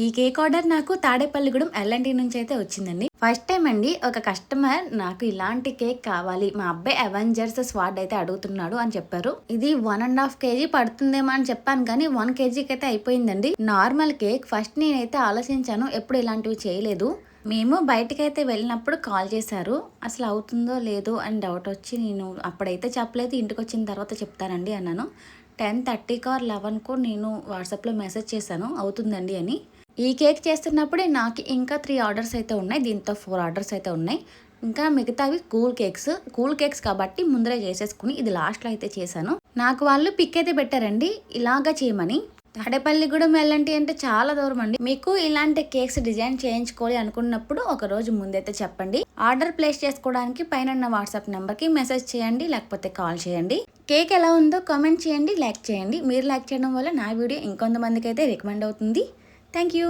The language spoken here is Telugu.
ఈ కేక్ ఆర్డర్ నాకు తాడేపల్లిగూడెం ఎల్ఎన్టీ నుంచి అయితే వచ్చిందండి. ఫస్ట్ టైం అండి ఒక కస్టమర్ నాకు ఇలాంటి కేక్ కావాలి, మా అబ్బాయి అవెంజర్స్ స్వాడ్ అయితే అడుగుతున్నాడు అని చెప్పారు. ఇది 1.5 kg పడుతుందేమో అని చెప్పాను, కానీ 1 kgకి అయితే అయిపోయిందండి. నార్మల్ కేక్ ఫస్ట్ నేనైతే ఆలోచించాను, ఎప్పుడు ఇలాంటివి చేయలేదు. మేము బయటకైతే వెళ్ళినప్పుడు కాల్ చేశారు, అసలు అవుతుందో లేదో అని డౌట్ వచ్చి నేను అప్పుడైతే చెప్పలేదు, ఇంటికి వచ్చిన తర్వాత చెప్తానండి అన్నాను. 10:30కో 11కో నేను వాట్సాప్లో మెసేజ్ చేశాను అవుతుందండి అని. ఈ కేక్ చేస్తున్నప్పుడే నాకు ఇంకా 3 ఆర్డర్స్ అయితే ఉన్నాయి, దీంతో 4 ఆర్డర్స్ అయితే ఉన్నాయి. ఇంకా మిగతావి కూల్ కేక్స్ కాబట్టి ముందరే చేసేసుకుని ఇది లాస్ట్లో అయితే చేశాను. నాకు వాళ్ళు పిక్ అయితే పెట్టారండి ఇలాగా చేయమని. తాడేపల్లిగూడెం ఎల్ఎన్టీ అంటే చాలా దూరం అండి. మీకు ఇలాంటి కేక్స్ డిజైన్ చేయించుకోవాలి అనుకున్నప్పుడు ఒక రోజు ముందైతే చెప్పండి. ఆర్డర్ ప్లేస్ చేసుకోవడానికి పైన వాట్సాప్ నెంబర్కి మెసేజ్ చేయండి, లేకపోతే కాల్ చేయండి. కేక్ ఎలా ఉందో కామెంట్ చేయండి, లైక్ చేయండి. మీరు లైక్ చేయడం వల్ల నా వీడియో ఇంకొంతమందికి అయితే రికమెండ్ అవుతుంది. Thank you.